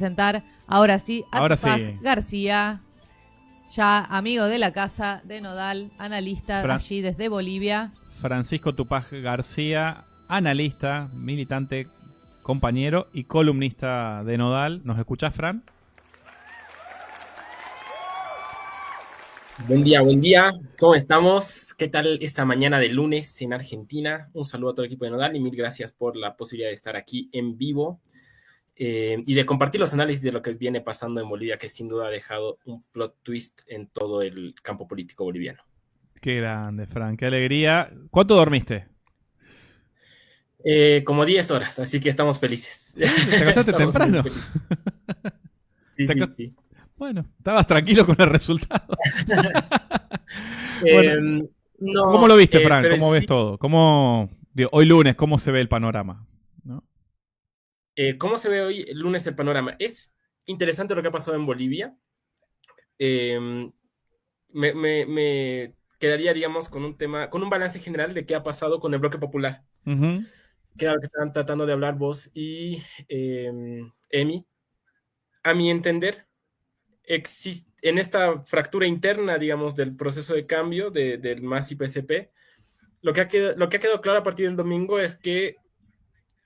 Presentar ahora sí a Ahora Tupac sí. García, ya amigo de la casa de Nodal, analista allí desde Bolivia. Francisco Tupac García, analista, militante, compañero y columnista de Nodal. ¿Nos escuchás, Fran? Buen día, ¿cómo estamos? ¿Qué tal esta mañana de lunes en Argentina? Un saludo a todo el equipo de Nodal y mil gracias por la posibilidad de estar aquí en vivo y de compartir los análisis de lo que viene pasando en Bolivia, que sin duda ha dejado un plot twist en todo el campo político boliviano. Qué grande, Fran, qué alegría. ¿Cuánto dormiste? Como 10 horas, así que estamos felices. ¿Sí? ¿Te acostaste temprano? Sí. Bueno, estabas tranquilo con el resultado. Bueno, No, ¿cómo lo viste, Fran? ¿Cómo ves sí, todo? Hoy lunes, ¿cómo se ve el panorama? ¿No? ¿Cómo se ve hoy el lunes el panorama? Es interesante lo que ha pasado en Bolivia. Me quedaría, digamos, con un tema, con un balance general de qué ha pasado con el bloque popular, que era lo que estaban tratando de hablar vos y Emi. A mi entender, existe en esta fractura interna, digamos, del proceso de cambio del MAS y PSP, lo que ha quedado claro a partir del domingo es que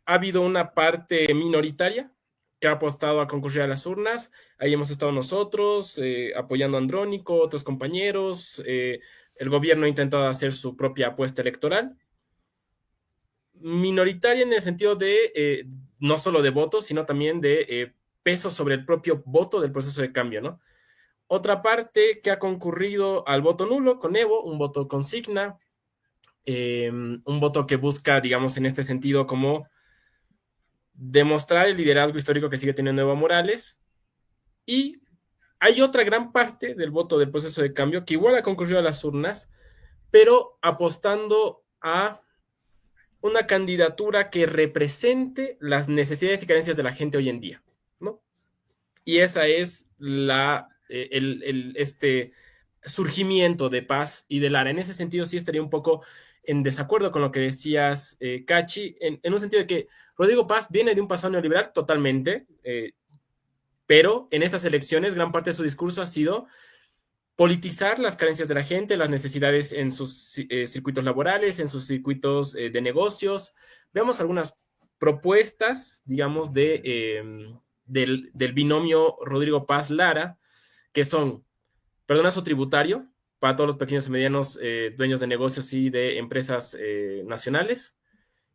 ha habido una parte minoritaria que ha apostado a concurrir a las urnas. Ahí hemos estado nosotros, apoyando a Andrónico, otros compañeros. El gobierno ha intentado hacer su propia apuesta electoral. Minoritaria en el sentido de no solo de votos, sino también de peso sobre el propio voto del proceso de cambio, ¿no? Otra parte que ha concurrido al voto nulo con Evo, un voto consigna, un voto que busca, digamos, en este sentido, como demostrar el liderazgo histórico que sigue teniendo Evo Morales. Y hay otra gran parte del voto del proceso de cambio que igual ha concurrido a las urnas, pero apostando a una candidatura que represente las necesidades y carencias de la gente hoy en día, ¿no? Y esa es este surgimiento de Paz y de Lara. En ese sentido sí estaría un poco en desacuerdo con lo que decías, Cachi, en un sentido de que Rodrigo Paz viene de un pasado neoliberal totalmente, pero en estas elecciones gran parte de su discurso ha sido politizar las carencias de la gente, las necesidades en sus circuitos laborales, en sus circuitos de negocios. Veamos algunas propuestas, digamos, del binomio Rodrigo Paz-Lara, que son perdonazo tributario para todos los pequeños y medianos dueños de negocios y de empresas nacionales.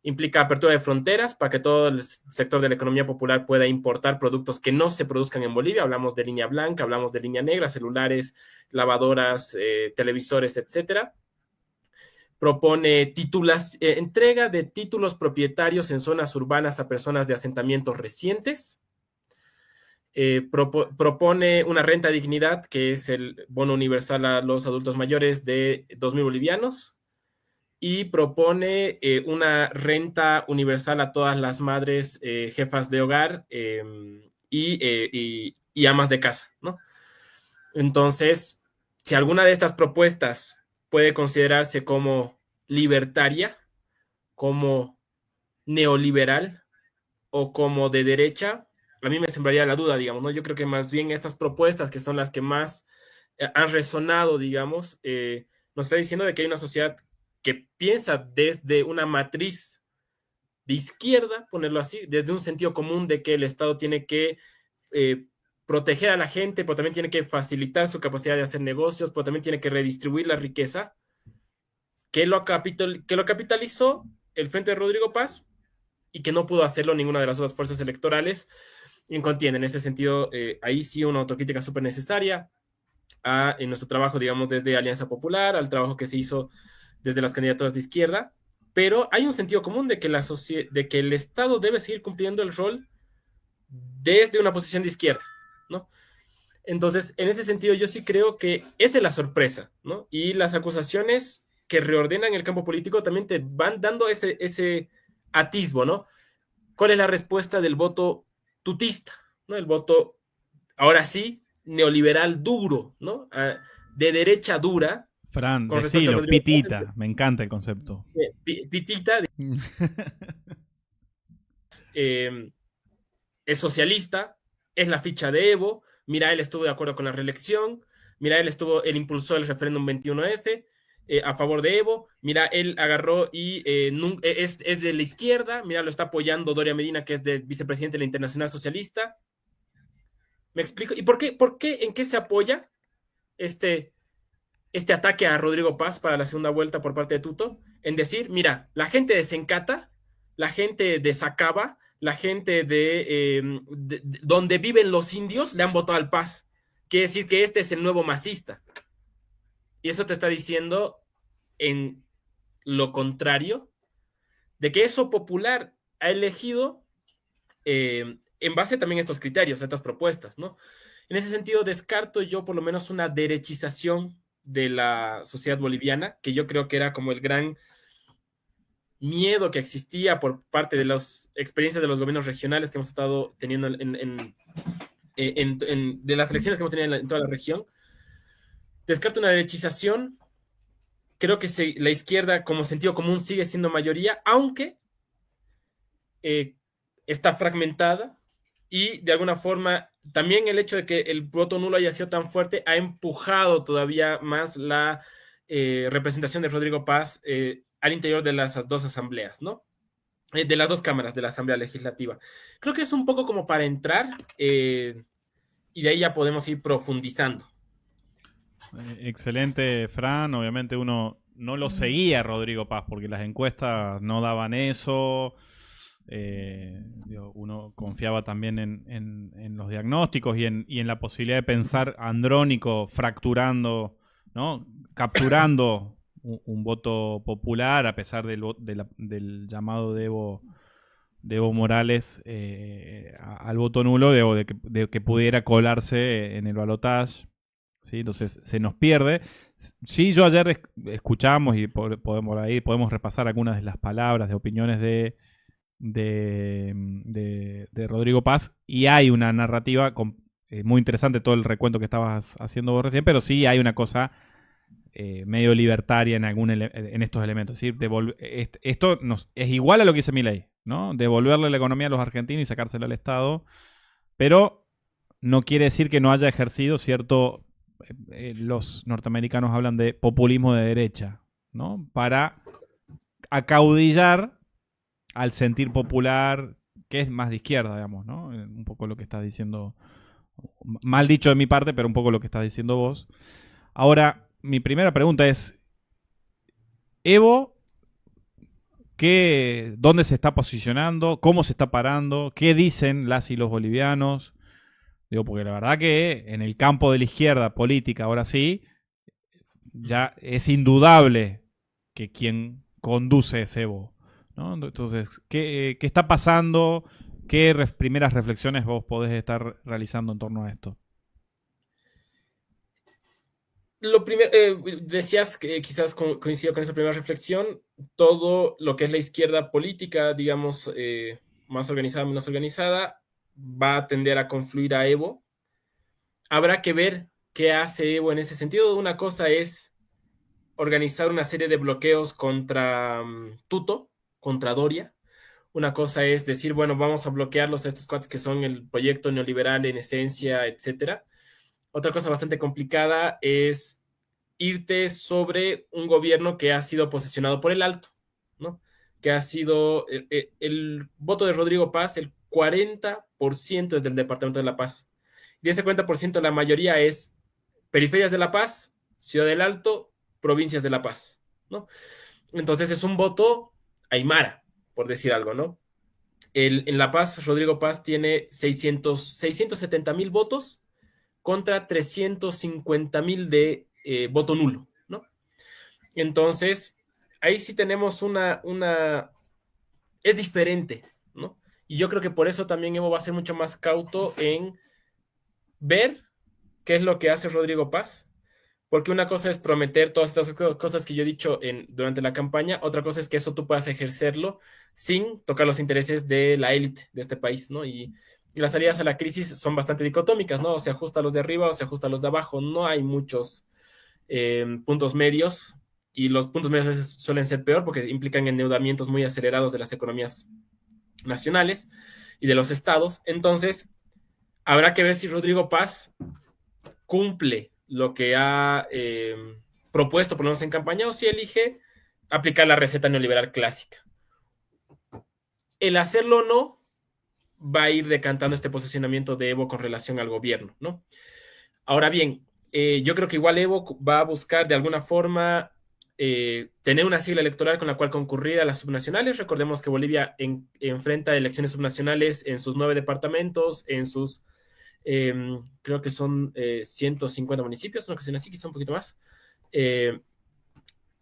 Implica apertura de fronteras para que todo el sector de la economía popular pueda importar productos que no se produzcan en Bolivia. Hablamos de línea blanca, hablamos de línea negra, celulares, lavadoras, televisores, etcétera. Propone entrega de títulos propietarios en zonas urbanas a personas de asentamientos recientes. Propone una renta dignidad, que es el bono universal a los adultos mayores de 2.000 bolivianos. Y propone una renta universal a todas las madres jefas de hogar y amas de casa, ¿no? Entonces, si alguna de estas propuestas puede considerarse como libertaria, como neoliberal o como de derecha, a mí me sembraría la duda, digamos, ¿no? Yo creo que más bien estas propuestas, que son las que más han resonado, digamos, nos está diciendo de que hay una sociedad que piensa desde una matriz de izquierda, ponerlo así, desde un sentido común de que el Estado tiene que proteger a la gente, pero también tiene que facilitar su capacidad de hacer negocios, pero también tiene que redistribuir la riqueza, que lo capitalizó el Frente de Rodrigo Paz y que no pudo hacerlo ninguna de las otras fuerzas electorales en contienda. En ese sentido, ahí sí una autocrítica súper necesaria en nuestro trabajo, digamos, desde Alianza Popular, al trabajo que se hizo desde las candidaturas de izquierda, pero hay un sentido común de que, de que el Estado debe seguir cumpliendo el rol desde una posición de izquierda, ¿no? Entonces, en ese sentido, yo sí creo que esa es la sorpresa, ¿no? Y las acusaciones que reordenan el campo político también te van dando ese atisbo, ¿no? ¿Cuál es la respuesta del voto tutista, ¿no? El voto, ahora sí, neoliberal duro, ¿no? De derecha dura. Fran, Con respecto a decilo, Rodrigo Paz, pitita, me encanta el concepto. Pitita es socialista, es la ficha de Evo, mira, él estuvo de acuerdo con la reelección, mira, él impulsó el referéndum 21F a favor de Evo, mira, él agarró y es de la izquierda, mira, lo está apoyando Doria Medina, que es del vicepresidente de la Internacional Socialista. ¿Me explico? ¿Y por qué, en qué se apoya este ataque a Rodrigo Paz para la segunda vuelta por parte de Tuto? En decir, mira, la gente de Sencata, la gente de Sacaba, la gente de donde viven los indios le han votado al Paz. Quiere decir que este es el nuevo masista. Y eso te está diciendo en lo contrario de que eso popular ha elegido en base también a estos criterios, a estas propuestas, ¿no? En ese sentido, descarto yo por lo menos una derechización de la sociedad boliviana, que yo creo que era como el gran miedo que existía por parte de las experiencias de los gobiernos regionales que hemos estado teniendo de las elecciones que hemos tenido en toda la región. Descarto una derechización. Creo que la izquierda como sentido común sigue siendo mayoría, aunque está fragmentada, y de alguna forma también el hecho de que el voto nulo haya sido tan fuerte ha empujado todavía más la representación de Rodrigo Paz al interior de las dos asambleas, ¿no? De las dos cámaras de la Asamblea Legislativa. Creo que es un poco como para entrar y de ahí ya podemos ir profundizando. Excelente, Fran. Obviamente uno no lo seguía Rodrigo Paz porque las encuestas no daban eso. Uno confiaba también en los diagnósticos y en la posibilidad de pensar Andrónico fracturando, ¿no? Capturando un voto popular a pesar del llamado de Evo Morales al voto nulo, de que pudiera colarse en el balotaje, ¿sí? Entonces se nos pierde. Sí, yo ayer escuchamos y podemos repasar algunas de las palabras, de opiniones de Rodrigo Paz, y hay una narrativa muy interesante, todo el recuento que estabas haciendo vos recién, pero sí hay una cosa medio libertaria en estos elementos. Es decir, esto es igual a lo que dice Milei, ¿no? Devolverle la economía a los argentinos y sacársela al Estado, pero no quiere decir que no haya ejercido cierto... los norteamericanos hablan de populismo de derecha, ¿no? Para acaudillar al sentir popular, que es más de izquierda, digamos, ¿no? Un poco lo que estás diciendo, mal dicho de mi parte, pero un poco lo que estás diciendo vos. Ahora, mi primera pregunta es, Evo, ¿dónde se está posicionando? ¿Cómo se está parando? ¿Qué dicen las y los bolivianos? Digo, porque la verdad que en el campo de la izquierda política, ahora sí, ya es indudable que quien conduce es Evo, ¿no? Entonces, ¿qué está pasando? ¿Qué primeras reflexiones vos podés estar realizando en torno a esto? Lo primero, decías que quizás coincido con esa primera reflexión, todo lo que es la izquierda política, digamos, más organizada, menos organizada, va a tender a confluir a Evo. Habrá que ver qué hace Evo en ese sentido. Una cosa es organizar una serie de bloqueos contra Tuto, contra Doria. Una cosa es decir, bueno, vamos a bloquearlos a estos cuates que son el proyecto neoliberal en esencia, etcétera. Otra cosa bastante complicada es irte sobre un gobierno que ha sido posesionado por el Alto, ¿no? Que ha sido el voto de Rodrigo Paz, el 40% es del Departamento de La Paz. Y ese 40% la mayoría es periferias de La Paz, Ciudad del Alto, provincias de La Paz, ¿no? Entonces es un voto aymara, por decir algo, ¿no? En La Paz, Rodrigo Paz tiene 670,000 votos contra 350,000 de voto nulo, ¿no? Entonces, ahí sí tenemos es diferente, ¿no? Y yo creo que por eso también Evo va a ser mucho más cauto en ver qué es lo que hace Rodrigo Paz, porque una cosa es prometer todas estas cosas que yo he dicho durante la campaña, otra cosa es que eso tú puedas ejercerlo sin tocar los intereses de la élite de este país, ¿no? Y las salidas a la crisis son bastante dicotómicas, ¿no? O se ajusta a los de arriba o se ajusta a los de abajo, no hay muchos puntos medios, y los puntos medios suelen ser peor porque implican endeudamientos muy acelerados de las economías nacionales y de los estados. Entonces, Habrá que ver si Rodrigo Paz cumple lo que ha propuesto, por lo menos en campaña, o si elige aplicar la receta neoliberal clásica. El hacerlo o no va a ir decantando este posicionamiento de Evo con relación al gobierno, ¿no? Ahora bien, yo creo que igual Evo va a buscar de alguna forma tener una sigla electoral con la cual concurrir a las subnacionales. Recordemos que Bolivia enfrenta elecciones subnacionales en sus 9 departamentos, en sus, creo que son 150 municipios, una cuestión así, quizá un poquito más,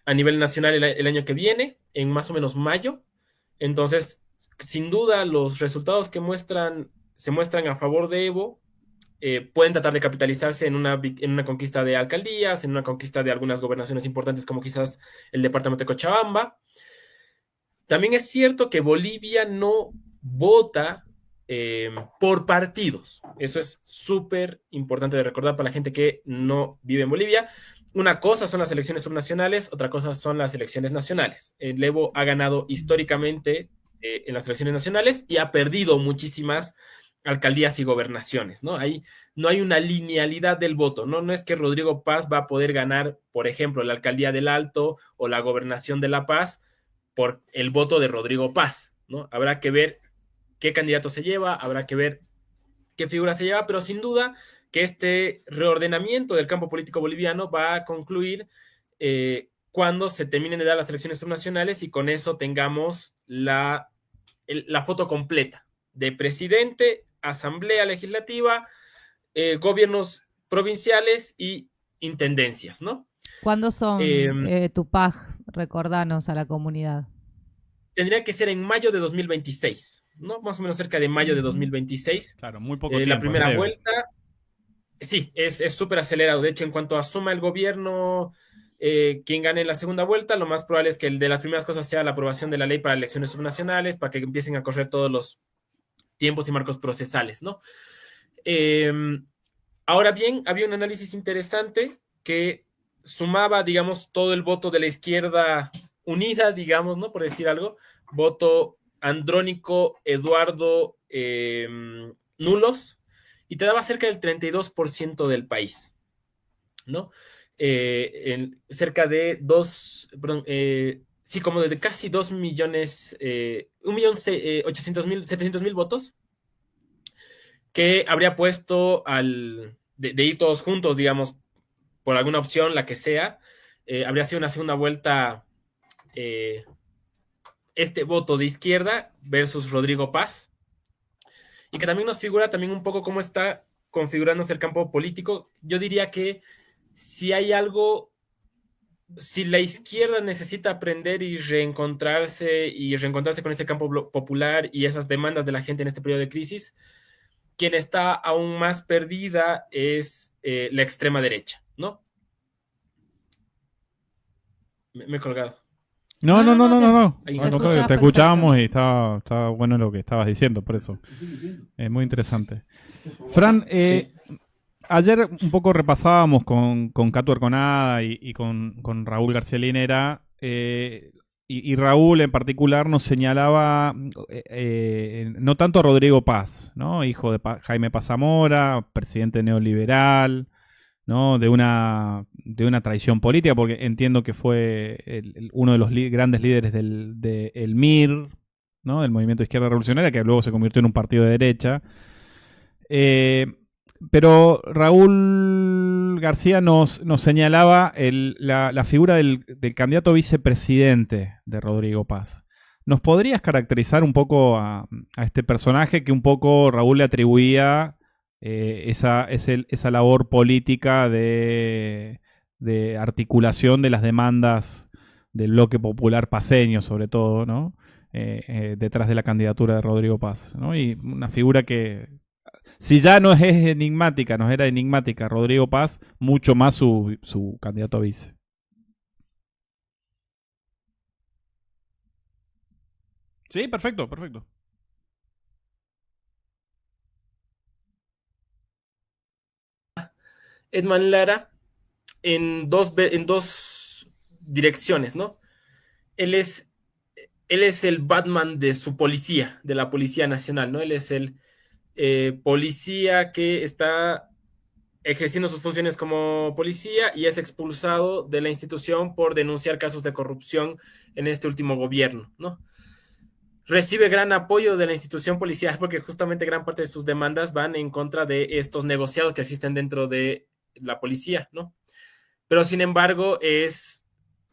a nivel nacional el año que viene, en más o menos mayo. Entonces, sin duda, los resultados que se muestran a favor de Evo pueden tratar de capitalizarse en una conquista de alcaldías, en una conquista de algunas gobernaciones importantes como quizás el departamento de Cochabamba. También es cierto que Bolivia no vota por partidos. Eso es súper importante de recordar para la gente que no vive en Bolivia. Una cosa son las elecciones subnacionales, otra cosa son las elecciones nacionales. El Evo ha ganado históricamente en las elecciones nacionales y ha perdido muchísimas alcaldías y gobernaciones, ¿no? Ahí no hay una linealidad del voto, ¿no? No es que Rodrigo Paz va a poder ganar, por ejemplo, la alcaldía del Alto o la gobernación de La Paz por el voto de Rodrigo Paz, ¿no? Habrá que ver qué candidato se lleva, habrá que ver qué figura se lleva, pero sin duda que este reordenamiento del campo político boliviano va a concluir cuando se terminen de dar las elecciones subnacionales y con eso tengamos la foto completa de presidente, asamblea legislativa, gobiernos provinciales y intendencias, ¿no? ¿Cuándo son Tupac? Recordanos a la comunidad. Tendría que ser en mayo de 2026, ¿no? Más o menos cerca de mayo de 2026. Claro, muy poco tiempo. La primera vuelta, sí, es súper acelerado. De hecho, en cuanto asuma el gobierno, quien gane la segunda vuelta, lo más probable es que el de las primeras cosas sea la aprobación de la ley para elecciones subnacionales, para que empiecen a correr todos los tiempos y marcos procesales, ¿no? Ahora bien, había un análisis interesante que sumaba, digamos, todo el voto de la izquierda unida, digamos, ¿no? Por decir algo, voto andrónico, Eduardo, nulos, y te daba cerca del 32% del país, ¿no? Cerca de sí, como de casi 2 millones, 1.800.000, 700.000 votos, que habría puesto de ir todos juntos, digamos, por alguna opción, la que sea, habría sido una segunda vuelta este voto de izquierda versus Rodrigo Paz, y que también nos figura también un poco cómo está configurándose el campo político. Yo diría que si hay algo, si la izquierda necesita aprender y reencontrarse con este campo popular y esas demandas de la gente en este periodo de crisis, quien está aún más perdida es la extrema derecha, ¿no? Me he colgado. No. Te escuchábamos perfecto. y estaba bueno lo que estabas diciendo, por eso. Es muy interesante. Fran, Sí. ayer un poco repasábamos con Catu Arconada y con Raúl García Linera, y Raúl en particular nos señalaba no tanto a Rodrigo Paz, ¿no? Hijo de Jaime Paz Zamora, presidente neoliberal, ¿no? De una traición política, porque entiendo que fue uno de los grandes líderes del MIR, ¿no? Del Movimiento de Izquierda Revolucionaria, que luego se convirtió en un partido de derecha. Pero Raúl García nos señalaba la figura del candidato vicepresidente de Rodrigo Paz. ¿Nos podrías caracterizar un poco a este personaje que un poco Raúl le atribuía esa labor política de articulación de las demandas del bloque popular paceño, sobre todo, ¿no? Detrás de la candidatura de Rodrigo Paz, ¿no? Y una figura que, si ya no es enigmática, nos era enigmática Rodrigo Paz, mucho más su candidato a vice. Sí, perfecto. Edman Lara en dos direcciones, ¿no? Él es el Batman de su policía, de la Policía Nacional, ¿no? Él es policía que está ejerciendo sus funciones como policía y es expulsado de la institución por denunciar casos de corrupción en este último gobierno, ¿no? Recibe gran apoyo de la institución policial porque justamente gran parte de sus demandas van en contra de estos negociados que existen dentro de la policía, ¿no? Pero sin embargo es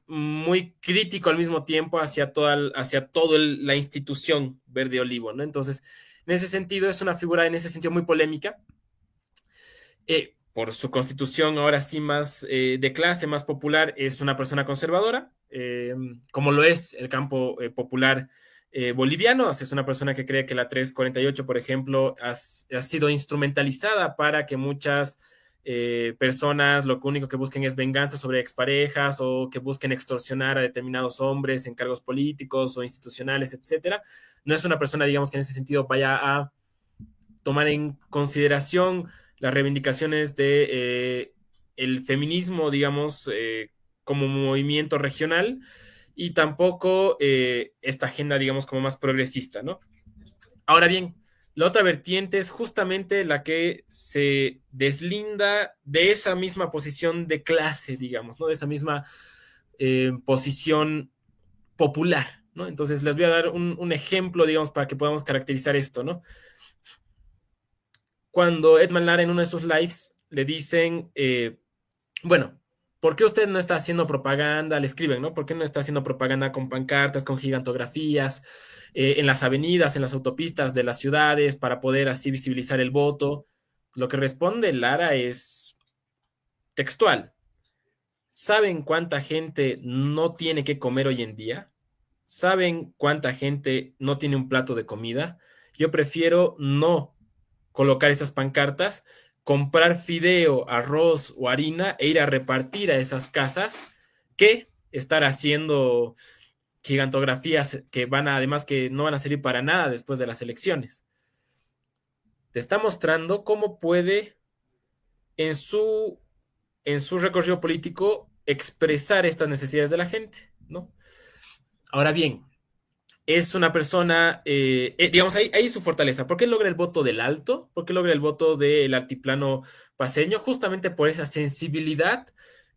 muy crítico al mismo tiempo hacia toda la institución Verde Olivo, ¿no? Entonces, en ese sentido es una figura en ese sentido muy polémica, por su constitución ahora sí más de clase, más popular, es una persona conservadora, como lo es el campo popular boliviano. O sea, es una persona que cree que la 348, por ejemplo, ha sido instrumentalizada para que muchas personas lo único que busquen es venganza sobre exparejas o que busquen extorsionar a determinados hombres en cargos políticos o institucionales, etcétera. No es una persona, digamos, que en ese sentido vaya a tomar en consideración las reivindicaciones de el feminismo, digamos, como movimiento regional y tampoco esta agenda, digamos, como más progresista, ¿no? Ahora bien, la otra vertiente es justamente la que se deslinda de esa misma posición de clase, digamos, ¿no? De esa misma posición popular, ¿no? Entonces les voy a dar un ejemplo, digamos, para que podamos caracterizar esto, ¿no? Cuando Edman Lara en uno de sus lives le dicen, bueno, ¿por qué usted no está haciendo propaganda? Le escriben, ¿no? ¿Por qué no está haciendo propaganda con pancartas, con gigantografías, en las avenidas, en las autopistas de las ciudades, para poder así visibilizar el voto? Lo que responde Lara es textual. ¿Saben cuánta gente no tiene que comer hoy en día? ¿Saben cuánta gente no tiene un plato de comida? Yo prefiero no colocar esas pancartas, comprar fideo, arroz o harina e ir a repartir a esas casas que estar haciendo gigantografías que además que no van a servir para nada después de las elecciones. Te está mostrando cómo puede en su, en su recorrido político expresar estas necesidades de la gente, ¿no? Ahora bien, es una persona, digamos, ahí su fortaleza. ¿Por qué logra el voto del alto? ¿Por qué logra el voto del altiplano paseño? Justamente por esa sensibilidad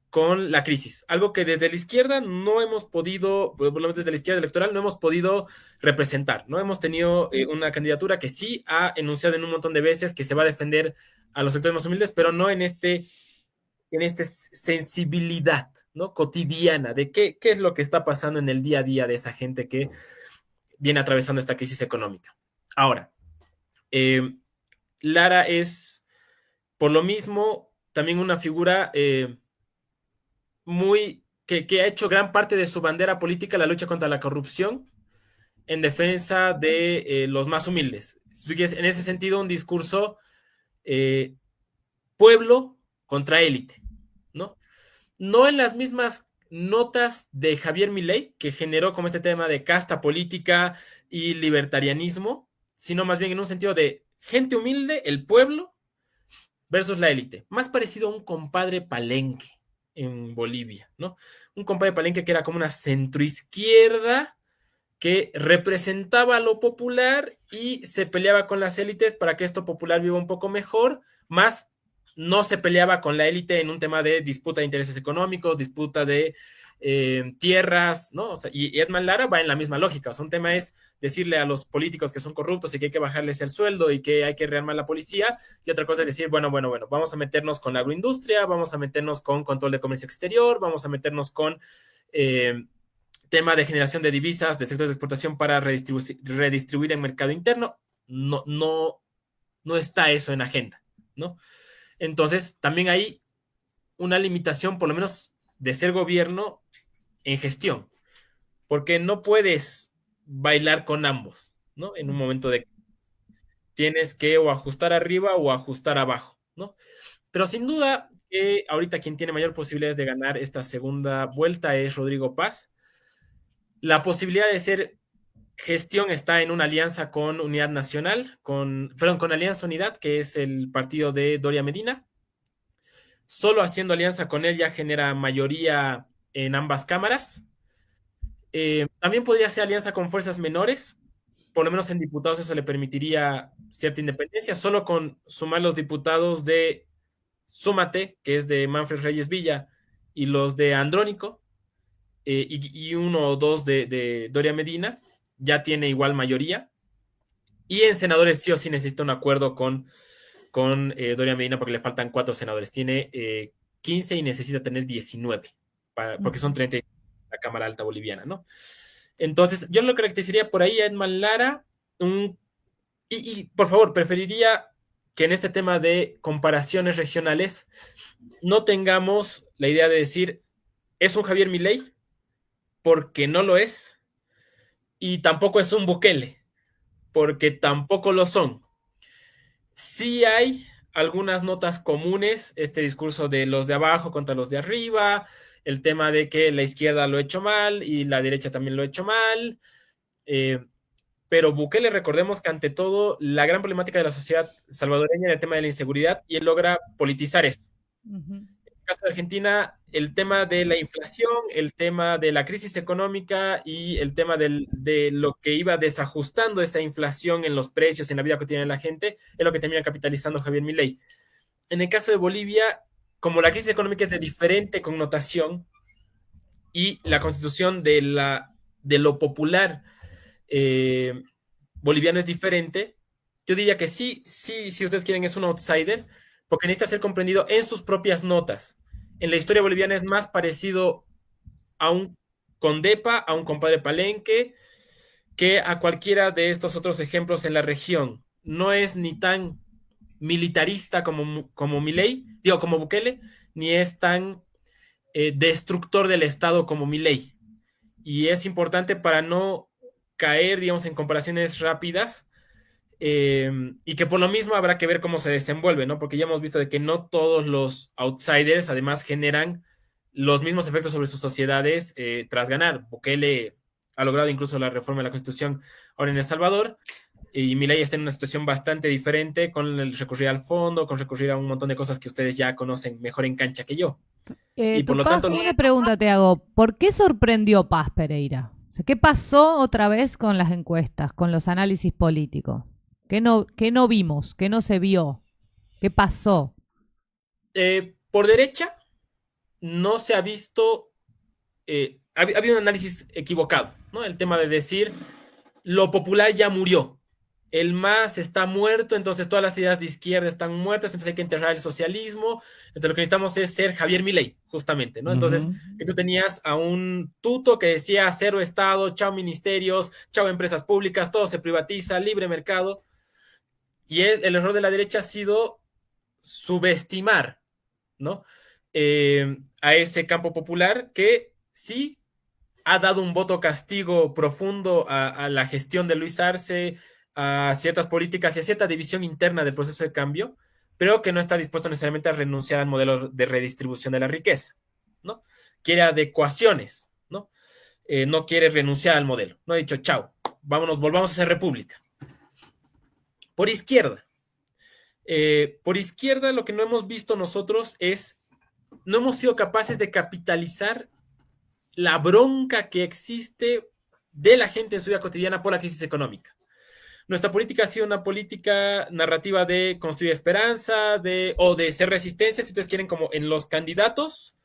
con la crisis. Algo que desde la izquierda no hemos podido, por lo menos desde la izquierda electoral, no hemos podido representar. No hemos tenido una candidatura que sí ha enunciado en un montón de veces que se va a defender a los sectores más humildes, pero no en esta sensibilidad, ¿no? Cotidiana de qué es lo que está pasando en el día a día de esa gente que viene atravesando esta crisis económica. Ahora, Lara es, por lo mismo, también una figura que ha hecho gran parte de su bandera política la lucha contra la corrupción en defensa de los más humildes. En ese sentido, un discurso eh, pueblo contra élite, ¿no? No en las mismas notas de Javier Milei, que generó como este tema de casta política y libertarianismo, sino más bien en un sentido de gente humilde, el pueblo, versus la élite. Más parecido a un compadre Palenque en Bolivia, ¿no? Un compadre Palenque que era como una centroizquierda que representaba a lo popular y se peleaba con las élites para que esto popular viva un poco mejor, más no se peleaba con la élite en un tema de disputa de intereses económicos, disputa de tierras, ¿no? O sea, y Edman Lara va en la misma lógica. O sea, un tema es decirle a los políticos que son corruptos y que hay que bajarles el sueldo y que hay que rearmar la policía, y otra cosa es decir, bueno, vamos a meternos con la agroindustria, vamos a meternos con control de comercio exterior, vamos a meternos con tema de generación de divisas, de sectores de exportación para redistribuir en mercado interno. No está eso en agenda, ¿no? Entonces, también hay una limitación, por lo menos, de ser gobierno en gestión, porque no puedes bailar con ambos, ¿no? En un momento de tienes que o ajustar arriba o ajustar abajo, ¿no? Pero sin duda que ahorita quien tiene mayor posibilidades de ganar esta segunda vuelta es Rodrigo Paz. La posibilidad de ser gestión está en una alianza con Unidad Nacional, con Alianza Unidad, que es el partido de Doria Medina. Solo haciendo alianza con él ya genera mayoría en ambas cámaras. También podría ser alianza con fuerzas menores, por lo menos en diputados eso le permitiría cierta independencia, solo con sumar los diputados de Súmate, que es de Manfred Reyes Villa, y los de Andrónico, y uno o dos de Doria Medina, ya tiene igual mayoría. Y en senadores sí o sí necesita un acuerdo con Doria Medina porque le faltan 4 senadores. Tiene 15 y necesita tener 19, porque son 30 la Cámara Alta Boliviana, ¿no? Entonces, yo lo caracterizaría por ahí a Edman Lara, y por favor, preferiría que en este tema de comparaciones regionales no tengamos la idea de decir, es un Javier Milei, porque no lo es, y tampoco es un Bukele, porque tampoco lo son. Sí hay algunas notas comunes, este discurso de los de abajo contra los de arriba, el tema de que la izquierda lo ha hecho mal y la derecha también lo ha hecho mal, pero Bukele, recordemos que ante todo la gran problemática de la sociedad salvadoreña era el tema de la inseguridad y él logra politizar eso. En el caso de Argentina, el tema de la inflación, el tema de la crisis económica y el tema de lo que iba desajustando esa inflación en los precios, en la vida cotidiana de la gente, es lo que termina capitalizando Javier Milei. En el caso de Bolivia, como la crisis económica es de diferente connotación y la constitución de lo popular boliviano es diferente, yo diría que sí, si ustedes quieren, es un outsider, porque necesita ser comprendido en sus propias notas. En la historia boliviana es más parecido a un Condepa, a un compadre Palenque, que a cualquiera de estos otros ejemplos en la región. No es ni tan militarista como Milei, digo, como Bukele, ni es tan destructor del Estado como Milei. Y es importante para no caer, digamos, en comparaciones rápidas, y que por lo mismo habrá que ver cómo se desenvuelve, ¿no? Porque ya hemos visto de que no todos los outsiders además generan los mismos efectos sobre sus sociedades tras ganar. Bukele ha logrado incluso la reforma de la Constitución ahora en El Salvador, y Milei está en una situación bastante diferente con el recurrir al fondo, con recurrir a un montón de cosas que ustedes ya conocen mejor en cancha que yo. Y por lo Paz, tanto, una pregunta te hago. ¿Por qué sorprendió Paz Pereira? O sea, ¿qué pasó otra vez con las encuestas, con los análisis políticos? ¿Qué no vimos? ¿Qué no se vio? ¿Qué pasó? por derecha no se ha visto, ha habido un análisis equivocado, ¿no? El tema de decir, lo popular ya murió, el MAS está muerto, entonces todas las ideas de izquierda están muertas, entonces hay que enterrar el socialismo, entonces lo que necesitamos es ser Javier Milei, justamente, ¿no? Entonces, tú tenías a un tuto que decía cero Estado, chao ministerios, chao empresas públicas, todo se privatiza, libre mercado, y el error de la derecha ha sido subestimar, ¿no? A ese campo popular que sí ha dado un voto castigo profundo a la gestión de Luis Arce, a ciertas políticas y a cierta división interna del proceso de cambio, pero que no está dispuesto necesariamente a renunciar al modelo de redistribución de la riqueza, ¿no? Quiere adecuaciones, ¿no? No quiere renunciar al modelo. No ha dicho, chao, vámonos, volvamos a ser república. Por izquierda. Por izquierda lo que no hemos visto nosotros es, no hemos sido capaces de capitalizar la bronca que existe de la gente en su vida cotidiana por la crisis económica. Nuestra política ha sido una política narrativa de construir esperanza, o de ser resistencia, si ustedes quieren, como en los candidatos,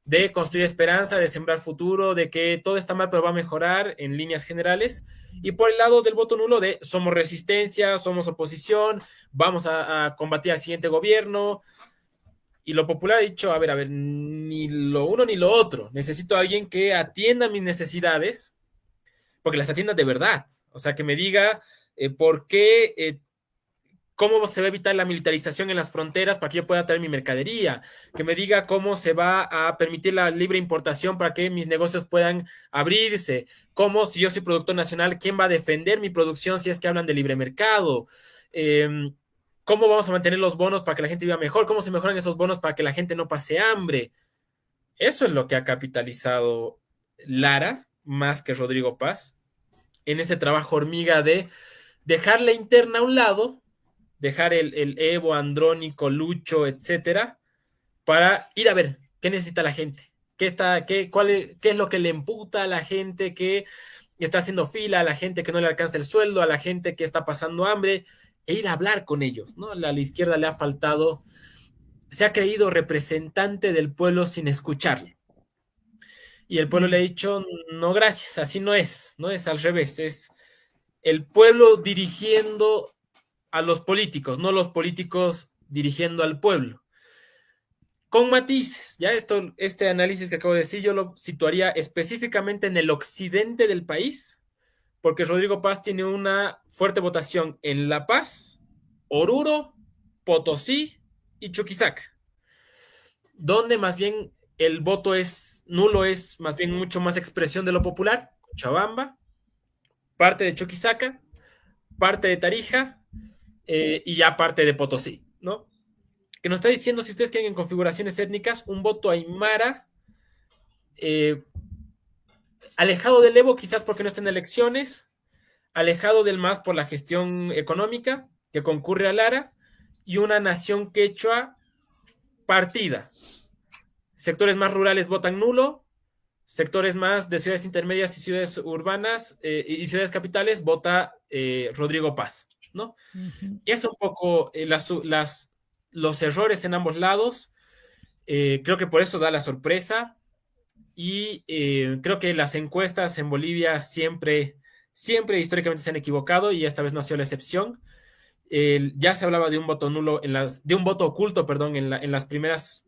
de construir esperanza, de sembrar futuro, de que todo está mal pero va a mejorar en líneas generales, y por el lado del voto nulo de somos resistencia, somos oposición, vamos a combatir al siguiente gobierno. Y lo popular ha dicho, a ver, ni lo uno ni lo otro. Necesito a alguien que atienda mis necesidades, porque las atienda de verdad. O sea, que me diga por qué, cómo se va a evitar la militarización en las fronteras para que yo pueda traer mi mercadería. Que me diga cómo se va a permitir la libre importación para que mis negocios puedan abrirse. Cómo, si yo soy productor nacional, ¿quién va a defender mi producción si es que hablan de libre mercado? ¿Cómo vamos a mantener los bonos para que la gente viva mejor? ¿Cómo se mejoran esos bonos para que la gente no pase hambre? Eso es lo que ha capitalizado Lara, más que Rodrigo Paz, en este trabajo hormiga de dejar la interna a un lado, dejar el Evo, Andrónico, Lucho, etcétera, para ir a ver qué necesita la gente, qué es lo que le emputa a la gente, qué está haciendo fila, a la gente que no le alcanza el sueldo, a la gente que está pasando hambre, e ir a hablar con ellos, ¿no? A la izquierda le ha faltado, se ha creído representante del pueblo sin escucharle. Y el pueblo le ha dicho, no, gracias, así no es al revés, es el pueblo dirigiendo a los políticos, no los políticos dirigiendo al pueblo. Con matices, ya este análisis que acabo de decir, yo lo situaría específicamente en el occidente del país, porque Rodrigo Paz tiene una fuerte votación en La Paz, Oruro, Potosí y Chuquisaca, donde más bien el voto es nulo, es más bien mucho más expresión de lo popular, Cochabamba, parte de Chuquisaca, parte de Tarija y ya parte de Potosí, ¿no? Que nos está diciendo, si ustedes quieren en configuraciones étnicas, un voto aymara alejado del Evo, quizás porque no está en elecciones, alejado del MAS por la gestión económica que concurre a Lara, y una nación quechua partida. Sectores más rurales votan nulo, sectores más de ciudades intermedias y ciudades urbanas y ciudades capitales vota Rodrigo Paz, ¿no? Y es un poco los errores en ambos lados. Creo que por eso da la sorpresa. Y creo que las encuestas en Bolivia siempre históricamente se han equivocado y esta vez no ha sido la excepción. Ya se hablaba de un voto nulo, de un voto oculto, perdón, en las primeras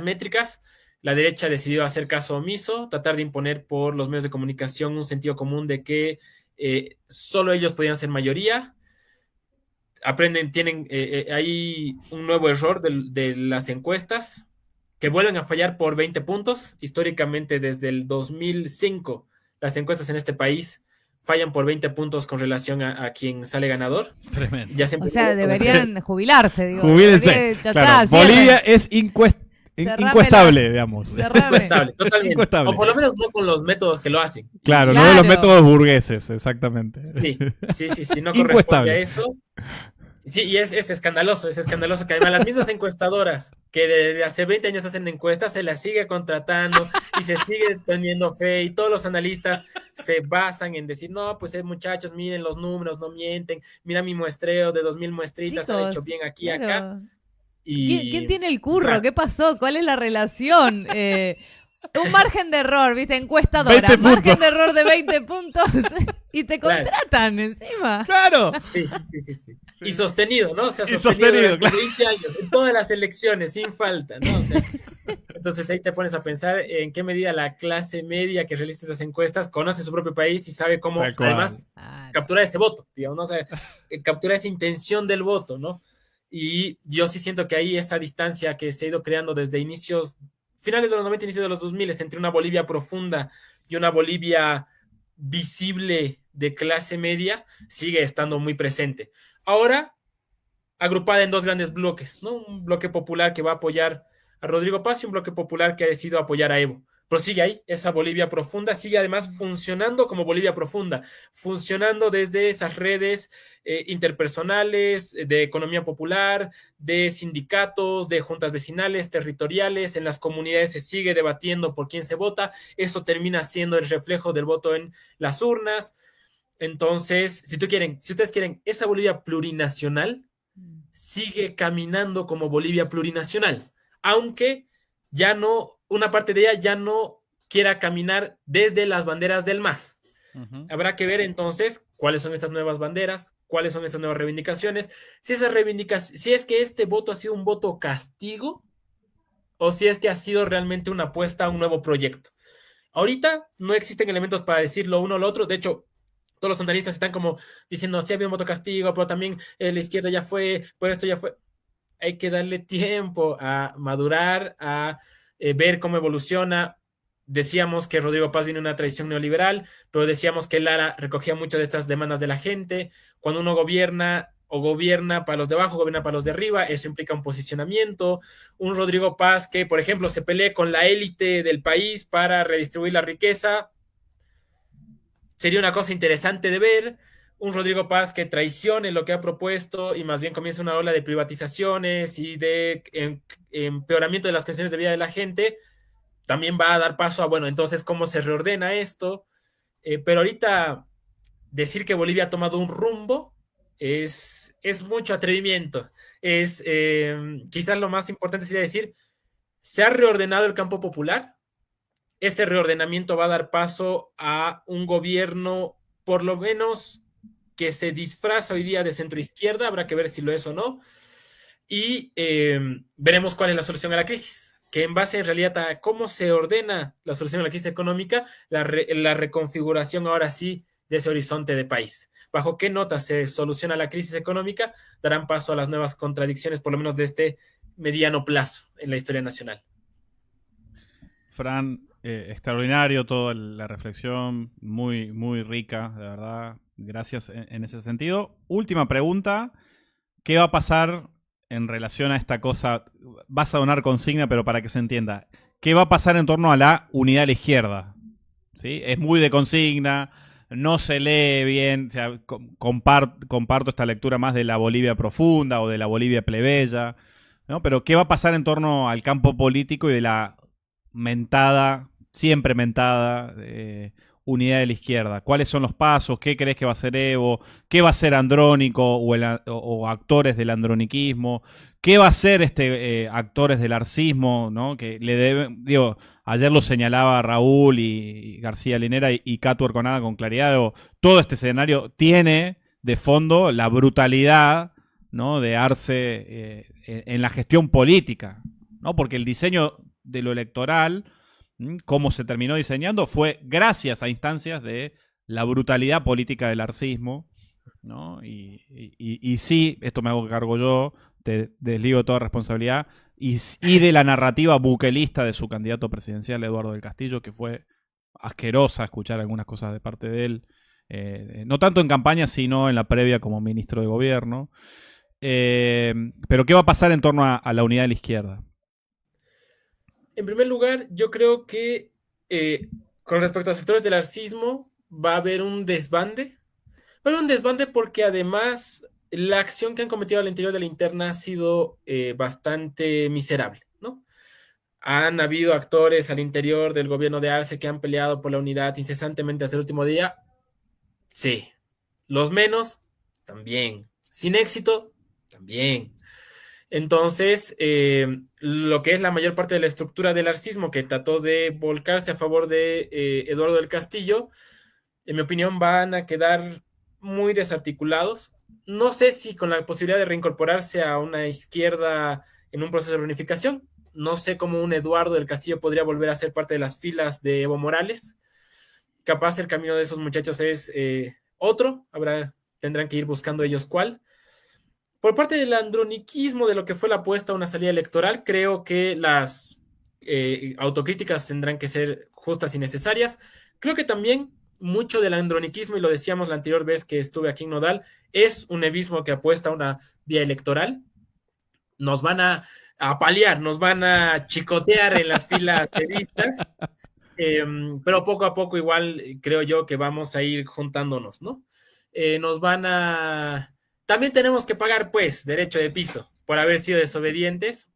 métricas. La derecha decidió hacer caso omiso, tratar de imponer por los medios de comunicación un sentido común de que solo ellos podían ser mayoría. Tienen ahí un nuevo error de las encuestas que vuelven a fallar por 20 puntos. Históricamente, desde el 2005, las encuestas en este país fallan por 20 puntos con relación a quien sale ganador. Tremendo. O sea, deberían jubilarse, digo. Jubílense. Claro. Bolivia es incuestable, digamos. Incuestable, totalmente. Incuestable. O por lo menos no con los métodos que lo hacen. Claro, no de los métodos burgueses, exactamente. Sí, no corresponde a eso. Sí, y es escandaloso que además las mismas encuestadoras que desde hace 20 años hacen encuestas, se las sigue contratando y se sigue teniendo fe, y todos los analistas se basan en decir, no, pues muchachos, miren los números, no mienten, mira mi muestreo de 2000 muestritas, han hecho bien aquí, claro. acá. Y... ¿Quién tiene el curro? ¿Qué pasó? ¿Cuál es la relación? Un margen de error, ¿viste? Encuestadora. Margen de error de 20 puntos y te contratan encima. ¡Claro! Sí. Y sostenido, ¿no? O sea, sostenido claro. 20 años, en todas las elecciones, sin falta, ¿no? O sea, entonces ahí te pones a pensar en qué medida la clase media que realiza estas encuestas conoce su propio país y sabe cómo, además, capturar ese voto, digamos, ¿no? O sea, capturar esa intención del voto, ¿no? Y yo sí siento que ahí esa distancia que se ha ido creando desde finales de los 90, inicios de los 2000, entre una Bolivia profunda y una Bolivia visible de clase media, sigue estando muy presente. Ahora, agrupada en dos grandes bloques, ¿no? Un bloque popular que va a apoyar a Rodrigo Paz y un bloque popular que ha decidido apoyar a Evo. Pero sigue ahí, esa Bolivia profunda, sigue además funcionando como Bolivia profunda, funcionando desde esas redes interpersonales, de economía popular, de sindicatos, de juntas vecinales, territoriales. En las comunidades se sigue debatiendo por quién se vota, eso termina siendo el reflejo del voto en las urnas. Entonces, si ustedes quieren esa Bolivia plurinacional, sigue caminando como Bolivia plurinacional, aunque ya no, una parte de ella ya no quiera caminar desde las banderas del MAS. Habrá que ver entonces cuáles son estas nuevas banderas, cuáles son estas nuevas reivindicaciones, si es que este voto ha sido un voto castigo o si es que ha sido realmente una apuesta a un nuevo proyecto. Ahorita no existen elementos para decir lo uno o lo otro. De hecho, todos los analistas están como diciendo, sí había un voto castigo, pero también la izquierda ya fue, pues esto ya fue. Hay que darle tiempo a madurar, a ver cómo evoluciona. Decíamos que Rodrigo Paz viene de una tradición neoliberal, pero decíamos que Lara recogía muchas de estas demandas de la gente. Cuando uno gobierna para los de abajo, gobierna para los de arriba, eso implica un posicionamiento. Un Rodrigo Paz que, por ejemplo, se pelee con la élite del país para redistribuir la riqueza, sería una cosa interesante de ver. Un Rodrigo Paz que traicione lo que ha propuesto y más bien comienza una ola de privatizaciones y de empeoramiento de las condiciones de vida de la gente, también va a dar paso a, bueno, entonces, ¿cómo se reordena esto? Pero ahorita decir que Bolivia ha tomado un rumbo es mucho atrevimiento. Quizás lo más importante sería decir, se ha reordenado el campo popular. Ese reordenamiento va a dar paso a un gobierno, por lo menos, que se disfraza hoy día de centro izquierda, habrá que ver si lo es o no, y veremos cuál es la solución a la crisis, que en base en realidad a cómo se ordena la solución a la crisis económica, la reconfiguración ahora sí de ese horizonte de país. Bajo qué nota se soluciona la crisis económica, darán paso a las nuevas contradicciones, por lo menos de este mediano plazo en la historia nacional. Fran, extraordinario toda la reflexión, muy, muy rica, de verdad. Gracias en ese sentido. Última pregunta, ¿qué va a pasar en relación a esta cosa? Vas a donar consigna, pero para que se entienda. ¿Qué va a pasar en torno a la unidad de la izquierda? ¿Sí? Es muy de consigna, no se lee bien, o sea, comparto esta lectura más de la Bolivia profunda o de la Bolivia plebeya, ¿no? Pero ¿qué va a pasar en torno al campo político y de la mentada, siempre mentada, unidad de la izquierda? ¿Cuáles son los pasos? ¿Qué crees que va a ser Evo? ¿Qué va a ser Andrónico o actores del androniquismo? ¿Qué va a ser actores del arcismo? ¿No? Que le deben, digo, ayer lo señalaba Raúl y García Linera y Catu Arconada con claridad. Digo, todo este escenario tiene de fondo la brutalidad, ¿no? De Arce en la gestión política, ¿no? Porque el diseño de lo electoral, cómo se terminó diseñando, fue gracias a instancias de la brutalidad política del arcismo, ¿no? Y sí, esto me hago cargo yo, te desligo toda responsabilidad, y de la narrativa buquelista de su candidato presidencial, Eduardo del Castillo, que fue asquerosa escuchar algunas cosas de parte de él, no tanto en campaña, sino en la previa como ministro de gobierno. Pero ¿qué va a pasar en torno a la unidad de la izquierda? En primer lugar, yo creo que con respecto a los sectores del arcismo va a haber un desbande. Va a haber un desbande porque además la acción que han cometido al interior de la interna ha sido bastante miserable, ¿no? Han habido actores al interior del gobierno de Arce que han peleado por la unidad incesantemente hasta el último día. Sí. Los menos, también. Sin éxito, también. Entonces, lo que es la mayor parte de la estructura del arcismo que trató de volcarse a favor de Eduardo del Castillo, en mi opinión, van a quedar muy desarticulados. No sé si con la posibilidad de reincorporarse a una izquierda en un proceso de reunificación. No sé cómo un Eduardo del Castillo podría volver a ser parte de las filas de Evo Morales. Capaz el camino de esos muchachos es otro. Tendrán que ir buscando ellos cuál. Por parte del androniquismo, de lo que fue la apuesta a una salida electoral, creo que las autocríticas tendrán que ser justas y necesarias. Creo que también mucho del androniquismo, y lo decíamos la anterior vez que estuve aquí en Nodal, es un evismo que apuesta a una vía electoral. Nos van a paliar, nos van a chicotear en las filas evistas, pero poco a poco igual creo yo que vamos a ir juntándonos, ¿no? Nos van a... También tenemos que pagar, pues, derecho de piso por haber sido desobedientes,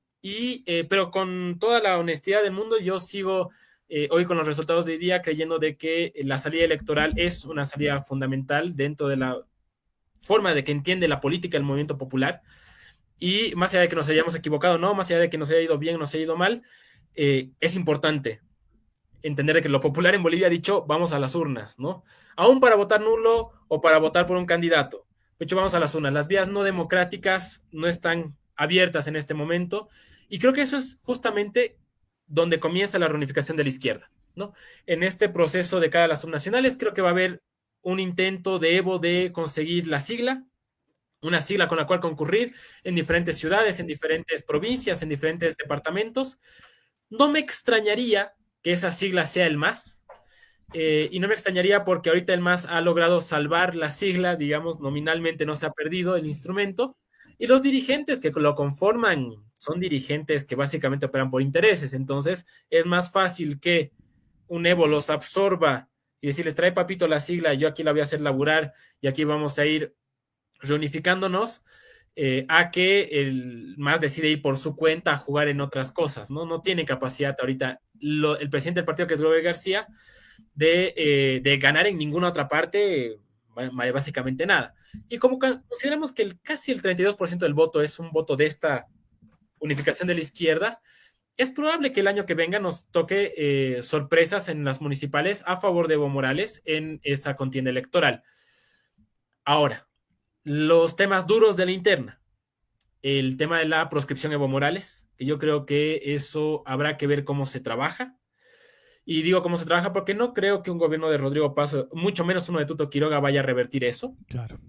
pero con toda la honestidad del mundo, yo sigo hoy con los resultados de hoy día creyendo de que la salida electoral es una salida fundamental dentro de la forma de que entiende la política el movimiento popular. Y más allá de que nos hayamos equivocado, no, más allá de que nos haya ido bien, nos haya ido mal, es importante entender que lo popular en Bolivia ha dicho vamos a las urnas, ¿no? Aún para votar nulo o para votar por un candidato. De hecho, vamos a las urnas. Las vías no democráticas no están abiertas en este momento y creo que eso es justamente donde comienza la reunificación de la izquierda, ¿no? En este proceso de cara a las subnacionales creo que va a haber un intento de Evo de conseguir la sigla, una sigla con la cual concurrir en diferentes ciudades, en diferentes provincias, en diferentes departamentos. No me extrañaría que esa sigla sea el MAS, y no me extrañaría porque ahorita el MAS ha logrado salvar la sigla, digamos, nominalmente no se ha perdido el instrumento, y los dirigentes que lo conforman son dirigentes que básicamente operan por intereses, entonces es más fácil que un Evo los absorba y decirles, trae papito la sigla, yo aquí la voy a hacer laburar y aquí vamos a ir reunificándonos, a que el MAS decide ir por su cuenta a jugar en otras cosas, ¿no? No tiene capacidad ahorita el presidente del partido, que es Gabriel García, de ganar en ninguna otra parte básicamente nada. Y como consideramos que casi el 32% del voto es un voto de esta unificación de la izquierda, es probable que el año que venga nos toque sorpresas en las municipales a favor de Evo Morales en esa contienda electoral. Ahora, los temas duros de la interna. El tema de la proscripción Evo Morales, que yo creo que eso habrá que ver cómo se trabaja. Y digo cómo se trabaja porque no creo que un gobierno de Rodrigo Paz, mucho menos uno de Tuto Quiroga, vaya a revertir eso. Claro.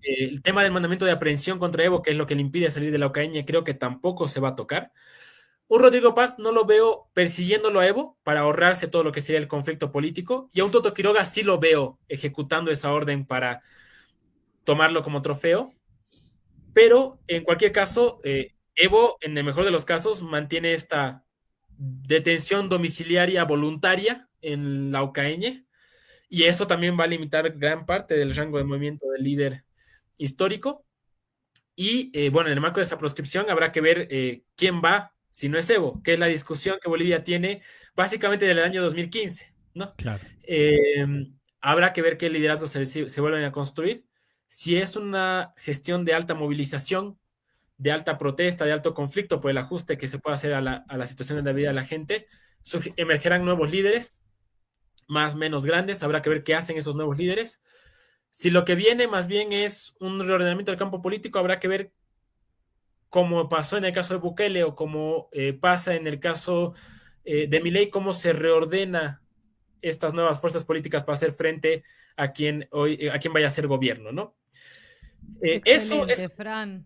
El tema del mandamiento de aprehensión contra Evo, que es lo que le impide salir de la Ocaña, creo que tampoco se va a tocar. Un Rodrigo Paz no lo veo persiguiéndolo a Evo para ahorrarse todo lo que sería el conflicto político. Y a un Tuto Quiroga sí lo veo ejecutando esa orden para tomarlo como trofeo. Pero en cualquier caso, Evo, en el mejor de los casos, mantiene esta detención domiciliaria voluntaria en la Ocaña, y eso también va a limitar gran parte del rango de movimiento del líder histórico. Y bueno, en el marco de esa proscripción habrá que ver quién va, si no es Evo, que es la discusión que Bolivia tiene básicamente desde el año 2015, ¿no? Claro. Habrá que ver qué liderazgos se vuelven a construir. Si es una gestión de alta movilización, de alta protesta, de alto conflicto por el ajuste que se puede hacer a la situación de la vida de la gente, emergerán nuevos líderes, más o menos grandes. Habrá que ver qué hacen esos nuevos líderes. Si lo que viene más bien es un reordenamiento del campo político, habrá que ver cómo pasó en el caso de Bukele o cómo pasa en el caso de Milei, cómo se reordena estas nuevas fuerzas políticas para hacer frente a quien vaya a ser gobierno, ¿no? Eso es Fran.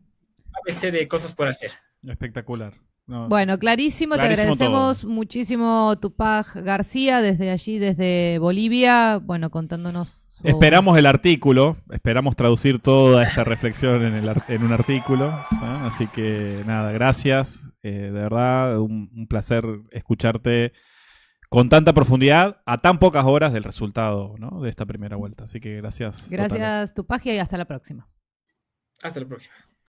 ABC de cosas por hacer. Espectacular. No, bueno, clarísimo, te agradecemos todo. Muchísimo Tupac García desde allí, desde Bolivia, bueno, contándonos. Esperamos el artículo, esperamos traducir toda esta reflexión en un artículo, ¿no? Así que nada, gracias, de verdad, un placer escucharte con tanta profundidad a tan pocas horas del resultado, ¿no?, de esta primera vuelta, así que gracias. Gracias Tupac y hasta la próxima. Hasta la próxima.